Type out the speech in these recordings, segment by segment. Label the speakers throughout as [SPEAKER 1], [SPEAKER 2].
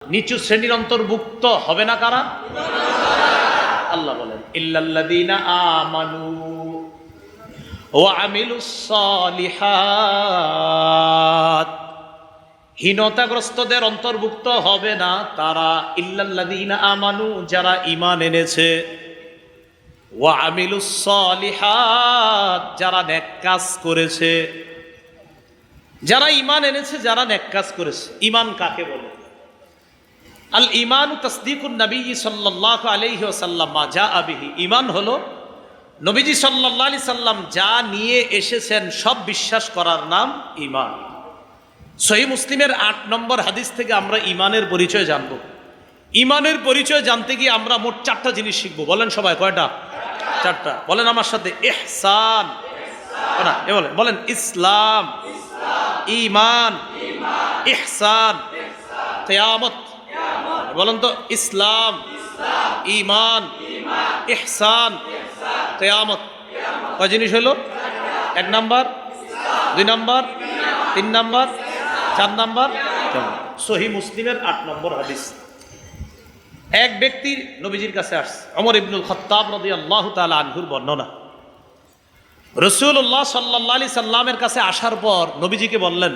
[SPEAKER 1] নিচু শ্রেণীর অন্তর্ভুক্ত হবে না কারা? আল্লাহ বলেন ইল্লাল্লাযীনা আমানু ওয়া আমিলুস সালিহাত, হীনতাগ্রস্তদের অন্তর্ভুক্ত হবে না তারা। ইল্লাল্লাযীনা আমানু, যারা ঈমান এনেছে, ওয়া আমিলুস সালিহাত, যারা নেক কাজ করেছে। যারা ঈমান এনেছে, যারা নেক কাজ করেছে। ঈমান কাকে বলে? আল ঈমানু তাসদীকুন নবী সাল্লাল্লাহু আলাইহি ওয়াসাল্লাম মা জাআ বিহি। ঈমান হলো নবীজি সাল্লাল্লাহু আলাইহি সাল্লাম যা নিয়ে এসেছেন সব বিশ্বাস করার নাম ঈমান। সহিহ মুসলিমের ৮ নম্বর হাদিস থেকে আমরা ঈমানের পরিচয় জানব। ঈমানের পরিচয় জানতে গিয়ে আমরা মোট 4টা জিনিস শিখবো। বলেন সবাই, কয়টা? 4টা। বলেন আমার সাথে, ইহসান, না এ বলেন ইসলাম, ঈমান, ইহসান, কিয়ামত। বলেন তো, ইসলাম, ঈমান, ইহসান, কিয়ামত। কয় জিনিস হলো? 1 নাম্বার, 2 নাম্বার, 3 নাম্বার, 4 নাম্বার। সহিহ মুসলিমের 8 নম্বর হাদিস। এক ব্যক্তি নবীজির কাছে আসছে, ওমর ইবনুল খাত্তাব রাদিয়াল্লাহু তাআলা আনহুর বর্ণনা। রাসূলুল্লাহ সাল্লাল্লাহু আলাইহি সাল্লামের কাছে আসার পর নবীজিকে বললেন,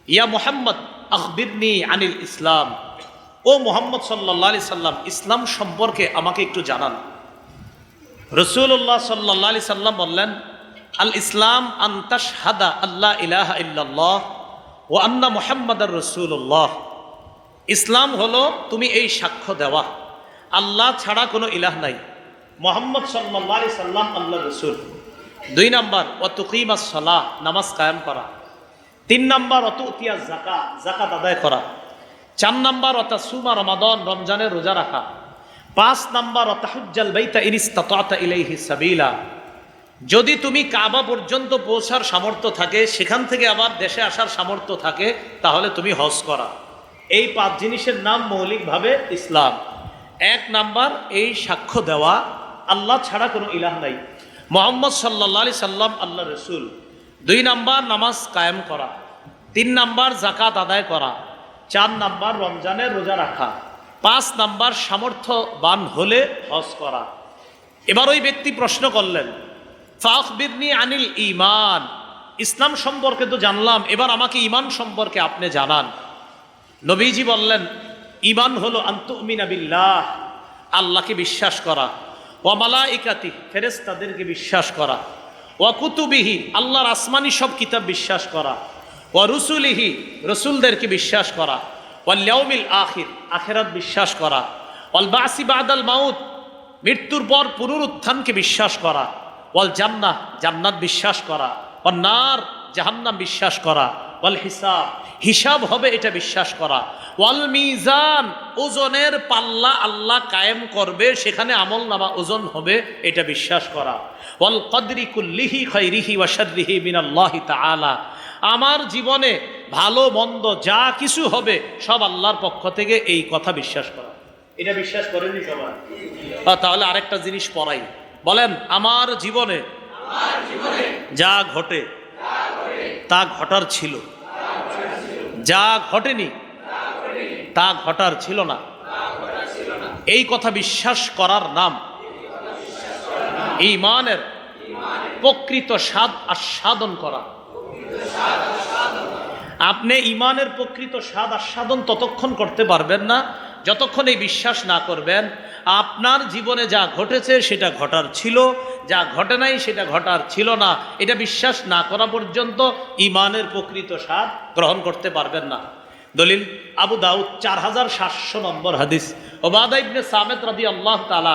[SPEAKER 1] ইয়া মুহাম্মদ আখবিরনি আনিল ইসলাম। ও মুহাম্মদ সাল্লাল্লাহু আলাইহি সাল্লাম, ইসলাম সম্পর্কে আমাকে একটু জানান। রাসূলুল্লাহ সাল্লাল্লাহু আলাইহি সাল্লাম বললেন, আল ইসলাম আন তাশহাদা আল্লা ইলাহা ইল্লাল্লাহ ওয়া আন্না মুহাম্মাদার রাসূলুল্লাহ। ইসলাম হলো তুমি এই সাক্ষ্য দেওয়া, আল্লাহ ছাড়া কোনো ইলাহ নাই, মুহাম্মদ সাল্লাল্লাহু আলাইহি সাল্লাম আল্লাহর রাসূল। 2 নাম্বার ওয়া তুকিমাস সালাহ, নামাজ কায়েম করা। 3 নাম্বার ওয়া তুতিয়াজ যাকাত, যাকাত আদায় করা। 4 নাম্বার ওয়া তাসুমা রমাদান, রমজানের রোজা রাখা। 5 নাম্বার ওয়া তাহুজ্জাল বাইতা ইন ইসতাতা'তা ইলাইহি সাবিলা, যদি তুমি কাবা পর্যন্ত পৌঁছার সামর্থ্য থাকে, সেখান থেকে আবার দেশে আসার সামর্থ্য থাকে, তাহলে তুমি হজ করা। এই 5 জিনিসের নাম মৌলিকভাবে ইসলাম। 1 নাম্বার এই সাক্ষ্য দেওয়া আল্লাহ ছাড়া কোনো ইলাহ নাই, মুহাম্মদ সাল্লাল্লাহু আলাইহি সাল্লাম আল্লাহর রাসূল। 2 নাম্বার নামাজ কায়েম করা। 3 নাম্বার যাকাত আদায় করা। 4 নাম্বার রমজানের রোজা রাখা। 5 নাম্বার সামর্থ্যবান হলে হজ করা। এবার ওই ব্যক্তি প্রশ্ন করলেন, ফাখবিরনি আনিল ঈমান, ইসলাম সম্পর্কে তো জানলাম, এবার আমাকে ঈমান সম্পর্কে আপনি জানান। নবীজি বললেন, ঈমান হলো আনতুমিনা বিল্লাহ, আল্লাহকে বিশ্বাস করা, ওয়া মালাইকাতি, ফেরেশতাদেরকে বিশ্বাস করা, ওয়া কুতুবিহি, আল্লাহর আসমানি সব কিতাব বিশ্বাস করা, ওয়া রুসুলিহি, রসুলদেরকে বিশ্বাস করা, ওয়াল ইয়াউমিল আখির, আখিরাত বিশ্বাস করা, ওয়াল বাসি বাদাল মাউত, মৃত্যুর পর পুনরুত্থানকে বিশ্বাস করা, ওয়াল জান্নাহ, জান্নাত বিশ্বাস করা, ওয়ান নার, জাহান্নাম বিশ্বাস করা, ওয়াল হিসাব, হিসাব হবে এটা বিশ্বাস করা, ওয়াল মিজান, ওজনের পাল্লা আল্লাহ কায়েম করবে, সেখানে আমলনামা ওজন হবে, এটা বিশ্বাস করা, ওয়াল কদরি কুল্লিহি খাইরিহি ওয়া শাররিহি মিনাল্লাহি তাআলা, আমার জীবনে ভালো মন্দ যা কিছু হবে সব আল্লাহর পক্ষ থেকে, এই কথা বিশ্বাস করা। এটা বিশ্বাস করেনি সবাই? তাহলে আরেকটা জিনিস পড়াই। বলেন, আমার জীবনে যা ঘটে তা ঘটার ছিল, যা ঘটেনি তা ঘটার ছিল না, এই কথা বিশ্বাস করার নাম ঈমানের প্রকৃত স্বাদ আস্বাদন করা। আপনি ঈমানের প্রকৃত স্বাদ আস্বাদন ততক্ষণ করতে পারবেন না যতক্ষণ এই বিশ্বাস না করবেন আপনার জীবনে যা ঘটেছে সেটা ঘটার ছিল, যা ঘটে নাই সেটা ঘটার ছিল না। এটা বিশ্বাস না করা পর্যন্ত ঈমানের প্রকৃত স্বাদ গ্রহণ করতে পারবেন না। দলিল আবু দাউদ 4700 নম্বর হাদিস। উবাদা ইবনে সামিত রাদিয়াল্লাহু তাআলা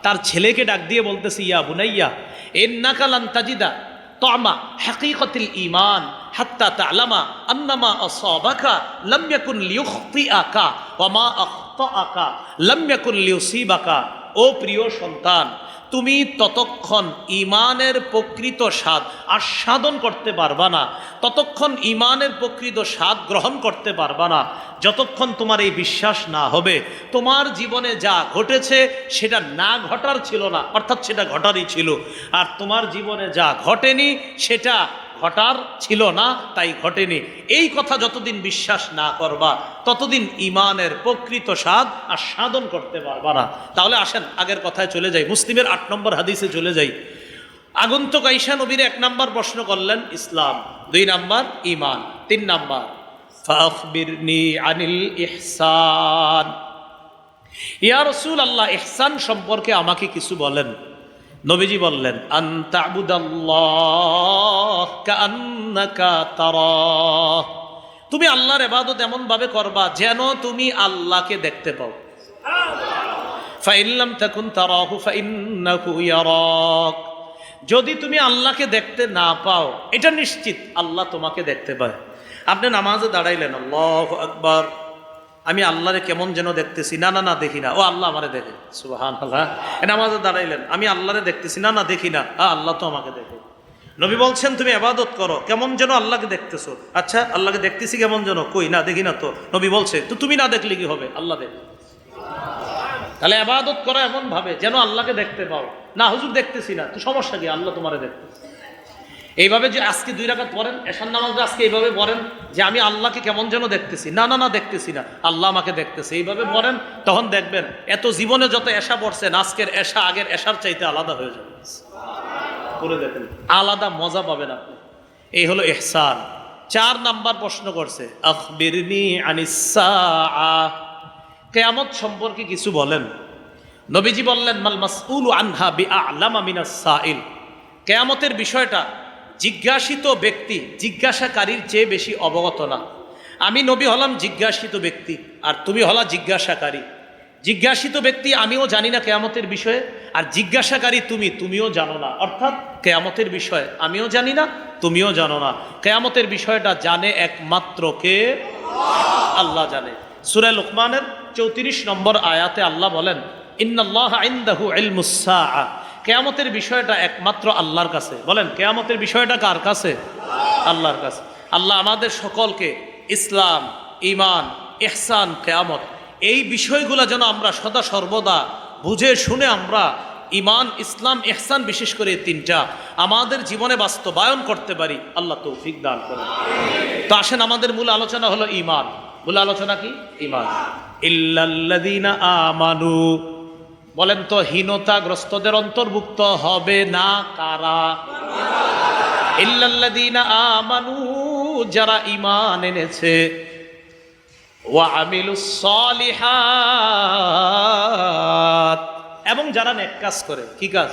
[SPEAKER 1] তার ছেলেকে ডাক দিয়ে বলতেছে, ইয়া বুনাইয়া ইন্নাকা লান তাজিদা তা'মা হাকীকাতিল ঈমান হাত্তা তা'লামা আন্নামা আসাবাকা লাম ইয়াকুন লিয়ুখতিআকা ওয়া মা আখতাআকা লাম ইয়াকুন লিয়ুসিবাকা। ও প্রিয় সন্তান, তুমি ততক্ষণ ঈমানের প্রকৃত স্বাদ আস্বাদন করতে পারবা না, ততক্ষণ ঈমানের প্রকৃত স্বাদ গ্রহণ করতে পারবা না যতক্ষণ তোমার এই বিশ্বাস না হবে তোমার জীবনে যা ঘটেছে সেটা না ঘটার ছিল না, অর্থাৎ সেটা ঘটারই ছিল, আর তোমার জীবনে যা ঘটেনি সেটা ঘটার ছিল না, তাই ঘটেনি, এই কথা যতদিন বিশ্বাস না করবা ততদিন ইমানের প্রকৃত স্বাদ আর সাধন করতে পারবা না। তাহলে আসেন আগের কথায় চলে যাই, মুসলিমের 8 নম্বর হাদিসে চলে যাই। আগন্তুক আয়েশা নবীর 1 নম্বর প্রশ্ন করলেন ইসলাম, 2 নম্বর ইমান, 3 নম্বর ফাখবিরনি আনিল ইহসান। ইয়া রাসূলুল্লাহ, ইহসান সম্পর্কে আমাকে কিছু বলেন। নবীজি বললেন আন তা'বুদাল্লাহ কাআন্নাকা তারাহ, তুমি আল্লাহর ইবাদত এমন ভাবে করবা যেন তুমি আল্লাহকে দেখতে পাও। ফাইন লাম তাকুন তারাহু ফাইন্নাহু ইয়ারাক, যদি তুমি আল্লাহকে দেখতে না পাও এটা নিশ্চিত আল্লাহ তোমাকে দেখতে পায়। আপনি নামাজে দাঁড়াইলেন, আল্লাহু আকবার, আমি আল্লাহরে কেমন যেন দেখতেছি, না না না দেখি না, ও আল্লাহ আমারে দেখে, সুবহানাল্লাহ। নামাজে দাঁড়াইলেন, আমি আল্লাহরে দেখতেছি, না না দেখি না, আল্লাহ তো আমাকে দেখে। নবী বলছেন তুমি ইবাদত করো কেমন যেন আল্লাহকে দেখতেছো। আচ্ছা, আল্লাহকে দেখতেছি কেমন যেন, কই না দেখি না তো। নবী বলছে তো তুমি না দেখলে কি হবে, আল্লাহ দেখে। তাহলে ইবাদত করো এমন ভাবে যেন আল্লাহকে দেখতে পাও। না হুজুর দেখতেছি না, তো সমস্যা কি, আল্লাহ তোমারে দেখতেছে। এইভাবে যে আজকে 2 রাকাত পড়েন, এশার নামাজে আজকে এইভাবে পড়েন যে আমি আল্লাহকে কেমন যেন দেখতেছি, না না না দেখতেছি না, আল্লাহ আমাকে দেখতেছে, এইভাবে পড়েন, তখন দেখবেন এত জীবনে যত এশা পড়ছেন আজকের এশা আগের এশার চাইতে আলাদা হয়ে যাবে। করে দেখেন, আলাদা মজা পাবেন আপনি। এই হলো ইহসান। 4 নাম্বার প্রশ্ন করছে আখবিরনি আনিস সাআহ, কিয়ামত সম্পর্কে কিছু বলেন। নবীজি বললেন মাল মাসউলু আনহা বিআ'লামা মিনাস সাইল, কিয়ামতের বিষয়টা জিজ্ঞাসিত ব্যক্তি জিজ্ঞাসাকারীর চেয়ে বেশি অবগত না। আমি নবী হলাম জিজ্ঞাসিত ব্যক্তি আর তুমি হলা জিজ্ঞাসাকারী। জিজ্ঞাসিত ব্যক্তি আমিও জানি না কিয়ামতের বিষয়ে, আর জিজ্ঞাসাকারী তুমিও জানো না। অর্থাৎ কিয়ামতের বিষয়ে আমিও জানি না, তুমিও জানো না। কিয়ামতের বিষয়টা জানে একমাত্র কে? আল্লাহ জানে। সূরা লুকমানের 34 নম্বর আয়াতে আল্লাহ বলেন ইন্নাল্লাহা ইনদাহু ইলমুস সাআ, কিয়ামতের বিষয়টা একমাত্র আল্লাহর কাছে। বলেন কিয়ামতের বিষয়টা কার কাছে? আল্লাহর কাছে। আল্লাহ আমাদের সকলকে ইসলাম, ঈমান, ইহসান, কিয়ামত এই বিষয়গুলো যেন আমরা সদা সর্বদা বুঝে শুনে আমরা ঈমান, ইসলাম, ইহসান বিশেষ করে 3টা আমাদের জীবনে বাস্তবায়ন করতে পারি, আল্লাহ তৌফিক দান করেন। তো আসেন, আমাদের মূল আলোচনা হলো ঈমান। মূল আলোচনা কি? ঈমান। ইল্লাল্লাযীনা আমানু, বলেন তো হীনতাগ্রস্তদের অন্তর্ভুক্ত হবে না কারা? ইল্লাল্লাযীনা আমানু, যারা ঈমান এনেছে, ওয়া আমিলুস সালিহাত, এবং যারা নেক কাজ করে। কি কাজ?